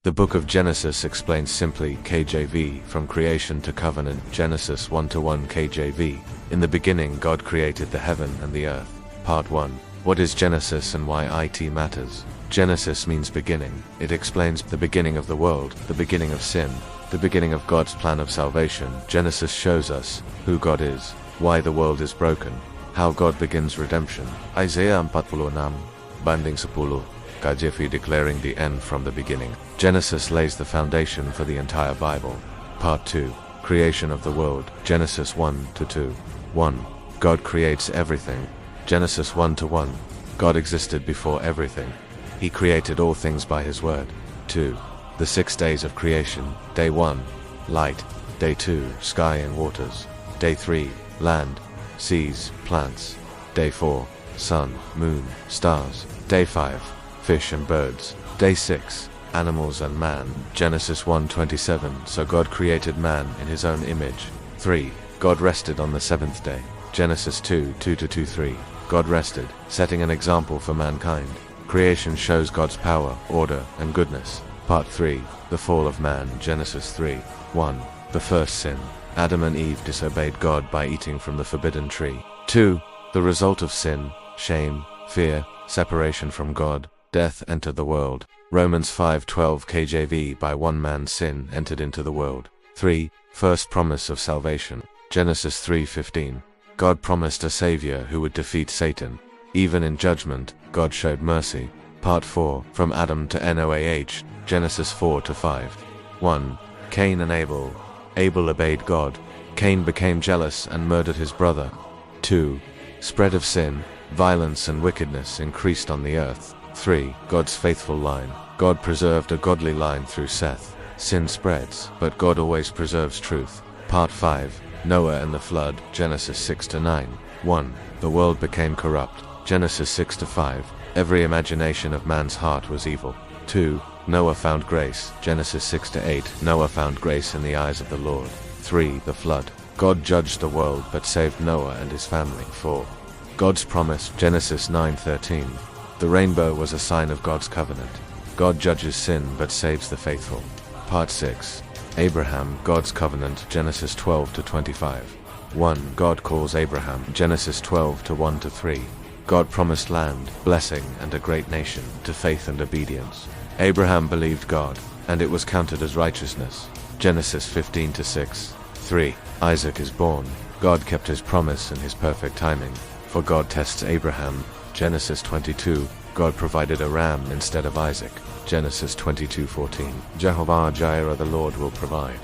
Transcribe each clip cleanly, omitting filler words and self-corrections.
The book of Genesis explains simply KJV from creation to covenant. Genesis 1:1 KJV. In the beginning God created the heaven and the earth. Part 1. What is Genesis and why it matters? Genesis means beginning. It explains the beginning of the world, the beginning of sin, the beginning of God's plan of salvation. Genesis shows us who God is, why the world is broken, how God begins redemption. Isaiah 46, banding 10. KJV declaring the end from the beginning. Genesis lays the foundation for the entire Bible. Part 2. Creation of the world. Genesis 1:2. 1. God creates everything. Genesis 1:1. God existed before everything. He created all things by His word. 2. The 6 days of creation. Day 1, light. Day 2, sky and waters. Day 3, land, seas, plants. Day 4, sun, moon, stars. Day 5, fish and birds. Day 6, animals and man. Genesis 1:27. So God created man in His own image. 3. God rested on the seventh day. Genesis 2:2-3. God rested, setting an example for mankind. Creation shows God's power, order, and goodness. Part 3. The fall of man. Genesis 3:1. The first sin. Adam and Eve disobeyed God by eating from the forbidden tree. 2. The result of sin, shame, fear, separation from God, death entered the world. Romans 5:12 KJV. By one man's sin entered into the world. 3. First promise of salvation. Genesis 3:15. God promised a Savior who would defeat Satan. Even in judgment, God showed mercy. Part 4. From Adam to Noah. Genesis 4:5. 1. Cain and Abel. Abel obeyed God. Cain became jealous and murdered his brother. 2. Spread of sin, violence and wickedness increased on the earth. 3. God's faithful line. God preserved a godly line through Seth. Sin spreads, but God always preserves truth. Part 5. Noah and the flood. Genesis 6-9. 1. The world became corrupt. Genesis 6-5. Every imagination of man's heart was evil. 2. Noah found grace. Genesis 6-8. Noah found grace in the eyes of the Lord. 3. The flood. God judged the world but saved Noah and his family. 4. God's promise. Genesis 9:13. The rainbow was a sign of God's covenant. God judges sin but saves the faithful. Part 6. Abraham, God's covenant. Genesis 12-25. 1. God calls Abraham. Genesis 12:1-3. God promised land, blessing, and a great nation, to faith and obedience. Abraham believed God, and it was counted as righteousness. Genesis 15-6. 3. Isaac is born. God kept His promise in His perfect timing, for God tests Abraham. Genesis 22. God provided a ram instead of Isaac. Genesis 22:14. Jehovah Jireh, the Lord will provide.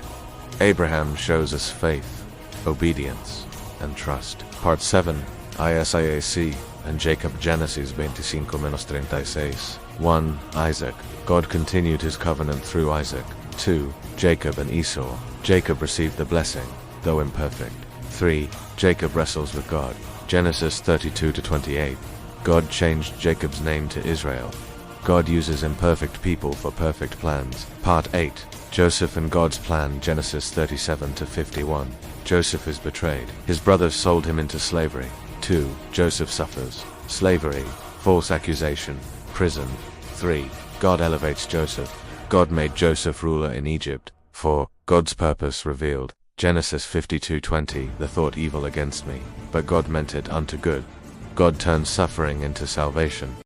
Abraham shows us faith, obedience, and trust. Part 7. Isaac and Jacob. Genesis 25-36. 1. Isaac. God continued His covenant through Isaac. 2. Jacob and Esau. Jacob received the blessing, though imperfect. 3. Jacob wrestles with God. Genesis 32-28. God changed Jacob's name to Israel. God uses imperfect people for perfect plans. Part 8. Joseph and God's plan. Genesis 37-51. Joseph is betrayed. His brothers sold him into slavery. 2. Joseph suffers slavery, false accusation, prison. 3. God elevates Joseph. God made Joseph ruler in Egypt. 4. God's purpose revealed. Genesis 52:20. The thought evil against me, but God meant it unto good. God turns suffering into salvation.